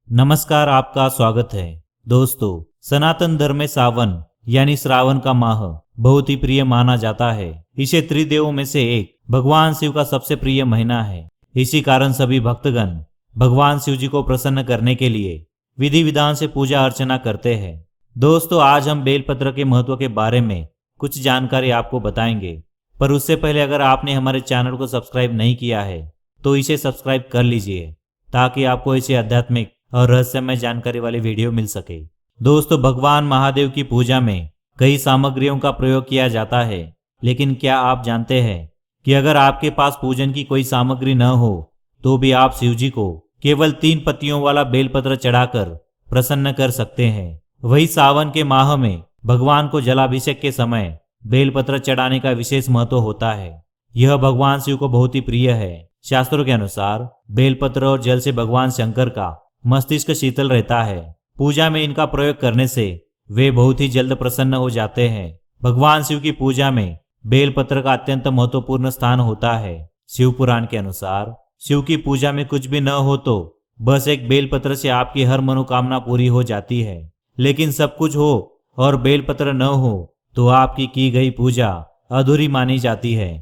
नमस्कार, आपका स्वागत है। दोस्तों, सनातन धर्म में सावन यानी श्रावण का माह बहुत ही प्रिय माना जाता है। इसे त्रिदेवों में से एक भगवान शिव का सबसे प्रिय महीना है। इसी कारण सभी भक्तगण भगवान शिव जी को प्रसन्न करने के लिए विधि विधान से पूजा अर्चना करते हैं। दोस्तों, आज हम बेलपत्र के महत्व के बारे में कुछ जानकारी आपको बताएंगे, पर उससे पहले अगर आपने हमारे चैनल को सब्सक्राइब नहीं किया है तो इसे सब्सक्राइब कर लीजिए ताकि आपको ऐसे आध्यात्मिक और रहस्यमय जानकारी वाली वीडियो मिल सके। दोस्तों, भगवान महादेव की पूजा में कई सामग्रियों का प्रयोग किया जाता है, लेकिन क्या आप जानते हैं कि अगर आपके पास पूजन की कोई सामग्री न हो तो भी आप शिव जी को केवल 3 पत्तियों वाला बेलपत्र चढ़ाकर प्रसन्न कर सकते हैं। वही सावन के माह में भगवान को जलाभिषेक के समय बेलपत्र चढ़ाने का विशेष महत्व होता है। यह भगवान शिव को बहुत ही प्रिय है। शास्त्रों के अनुसार बेलपत्र और जल से भगवान शंकर का मस्तिष्क शीतल रहता है। पूजा में इनका प्रयोग करने से वे बहुत ही जल्द प्रसन्न हो जाते हैं। भगवान शिव की पूजा में बेलपत्र का अत्यंत महत्वपूर्ण स्थान होता है। शिव पुराण के अनुसार शिव की पूजा में कुछ भी न हो तो बस एक बेलपत्र से आपकी हर मनोकामना पूरी हो जाती है, लेकिन सब कुछ हो और बेलपत्र न हो तो आपकी की गई पूजा अधूरी मानी जाती है।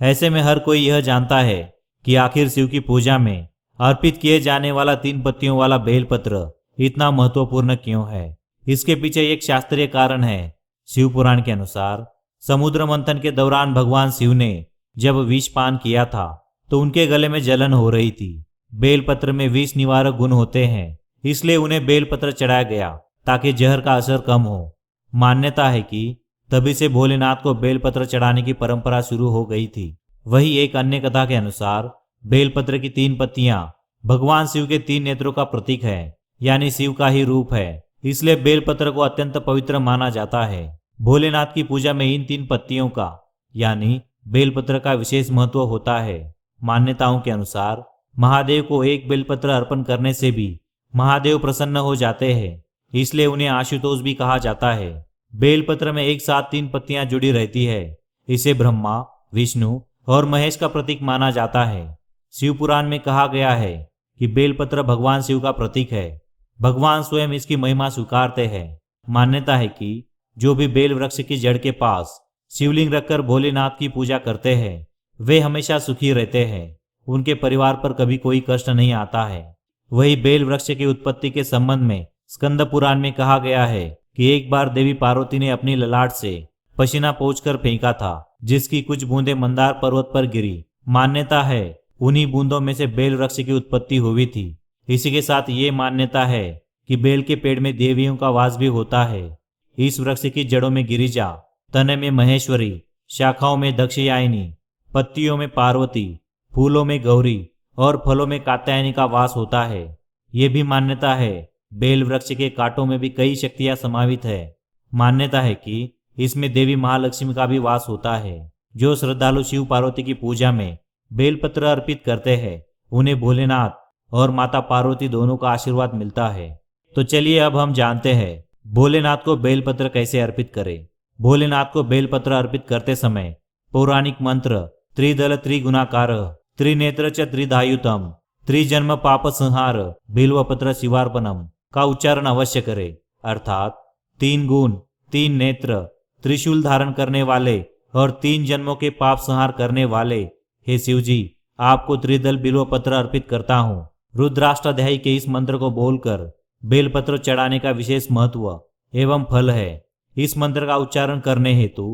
ऐसे में हर कोई यह जानता है कि आखिर शिव की पूजा में अर्पित किए जाने वाला 3 पत्तियों वाला बेलपत्र इतना महत्वपूर्ण क्यों है। इसके पीछे एक शास्त्रीय कारण है। शिव पुराण के अनुसार समुद्र मंथन के दौरान भगवान शिव ने जब विष पान किया था तो उनके गले में जलन हो रही थी। बेलपत्र में विष निवारक गुण होते हैं, इसलिए उन्हें बेलपत्र चढ़ाया गया ताकि जहर का असर कम हो। मान्यता है कि तभी से भोलेनाथ को बेलपत्र चढ़ाने की परंपरा शुरू हो गई थी। वही एक अन्य कथा के अनुसार बेलपत्र की 3 पत्तियां भगवान शिव के 3 नेत्रों का प्रतीक है, यानी शिव का ही रूप है, इसलिए बेलपत्र को अत्यंत पवित्र माना जाता है। भोलेनाथ की पूजा में इन 3 पत्तियों का यानी बेलपत्र का विशेष महत्व होता है। मान्यताओं के अनुसार महादेव को एक बेलपत्र अर्पण करने से भी महादेव प्रसन्न हो जाते हैं, इसलिए उन्हें आशुतोष भी कहा जाता है। बेलपत्र में एक साथ 3 पत्तियां जुड़ी रहती है। इसे ब्रह्मा, विष्णु और महेश का प्रतीक माना जाता है। शिव पुराण में कहा गया है कि बेलपत्र भगवान शिव का प्रतीक है। भगवान स्वयं इसकी महिमा स्वीकारते हैं। मान्यता है कि जो भी बेल वृक्ष की जड़ के पास शिवलिंग रखकर भोलेनाथ की पूजा करते हैं वे हमेशा सुखी रहते हैं। उनके परिवार पर कभी कोई कष्ट नहीं आता है। वही बेल वृक्ष की उत्पत्ति के संबंध में स्कंद पुराण में कहा गया है कि एक बार देवी पार्वती ने अपनी ललाट से पसीना पोंछकर फेंका था, जिसकी कुछ बूंदें मंदार पर्वत पर गिरी। मान्यता है उन्हीं बूंदों में से बेल वृक्ष की उत्पत्ति हुई थी। इसी के साथ ये मान्यता है कि बेल के पेड़ में देवियों का वास भी होता है। इस वृक्ष की जड़ों में गिरिजा, तने में महेश्वरी, शाखाओं में दक्षयायनी, पत्तियों में पार्वती, फूलों में गौरी और फलों में कात्यायनी का वास होता है। ये भी मान्यता है बेल वृक्ष के कांटों में भी कई शक्तियां समावित है। मान्यता है कि इसमें देवी महालक्ष्मी का भी वास होता है। जो श्रद्धालु शिव पार्वती की पूजा में बेलपत्र अर्पित करते हैं उन्हें भोलेनाथ और माता पार्वती दोनों का आशीर्वाद मिलता है। तो चलिए अब हम जानते हैं भोलेनाथ को बेलपत्र कैसे अर्पित करें। भोलेनाथ को बेलपत्र अर्पित करते समय पौराणिक मंत्र त्रिदल त्रिगुणाकार त्रिनेत्र च त्रिधायुतम त्रिजन्म पाप संहार बिल्वपत्र शिवार्पणम का उच्चारण अवश्य करें। अर्थात 3 गुण, 3 नेत्र, त्रिशूल धारण करने वाले और 3 जन्मों के पाप संहार करने वाले हे शिव जी, आपको त्रिदल बिल्वपत्र अर्पित करता हूँ। रुद्राष्टाध्यायी के इस मंत्र को बोलकर बेलपत्र चढ़ाने का विशेष महत्व एवं फल है। इस मंत्र का उच्चारण करने हेतु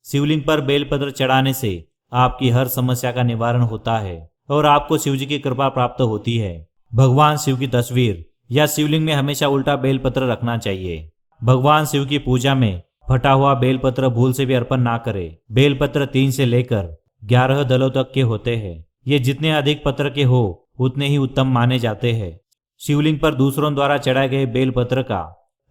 शिवलिंग पर बेलपत्र चढ़ाने से आपकी हर समस्या का निवारण होता है और आपको शिव जी की कृपा प्राप्त होती है। भगवान शिव की तस्वीर या शिवलिंग में हमेशा उल्टा बेलपत्र रखना चाहिए। भगवान शिव की पूजा में फटा हुआ बेलपत्र भूल से भी अर्पण ना करें। बेलपत्र 3 से लेकर 11 दलों तक के होते हैं। ये जितने अधिक पत्र के हो उतने ही उत्तम माने जाते हैं। शिवलिंग पर दूसरों द्वारा चढ़ाए गए बेलपत्र का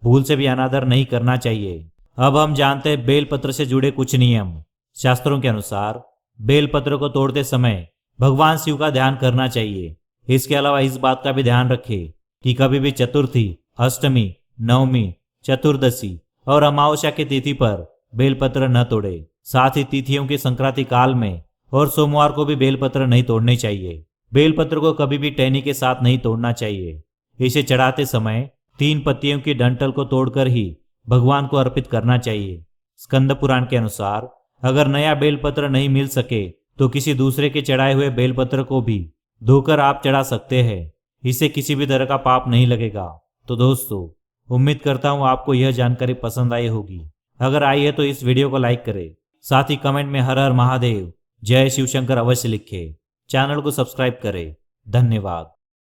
भूल से भी अनादर नहीं करना चाहिए। अब हम जानते हैं बेलपत्र से जुड़े कुछ नियम। शास्त्रों के अनुसार बेलपत्र को तोड़ते समय भगवान शिव का ध्यान करना चाहिए। इसके अलावा इस बात का भी ध्यान रखें कि कभी भी चतुर्थी, अष्टमी, नवमी, चतुर्दशी और अमावस्या की तिथि पर बेलपत्र न तोड़े। साथ ही तिथियों के संक्रांति काल में और सोमवार को भी बेलपत्र नहीं तोड़ने चाहिए। बेलपत्र को कभी भी टहनी के साथ नहीं तोड़ना चाहिए। इसे चढ़ाते समय 3 पत्तियों की डंठल को तोड़कर ही भगवान को अर्पित करना चाहिए। स्कंद पुराण के अनुसार अगर नया बेलपत्र नहीं मिल सके तो किसी दूसरे के चढ़ाए हुए बेलपत्र को भी धोकर आप चढ़ा सकते हैं। इससे किसी भी तरह का पाप नहीं लगेगा। तो दोस्तों, उम्मीद करता हूँ आपको यह जानकारी पसंद आई होगी। अगर आई है तो इस वीडियो को लाइक करें, साथ ही कमेंट में हर हर महादेव, जय शिव शंकर अवश्य लिखें। चैनल को सब्सक्राइब करें। धन्यवाद।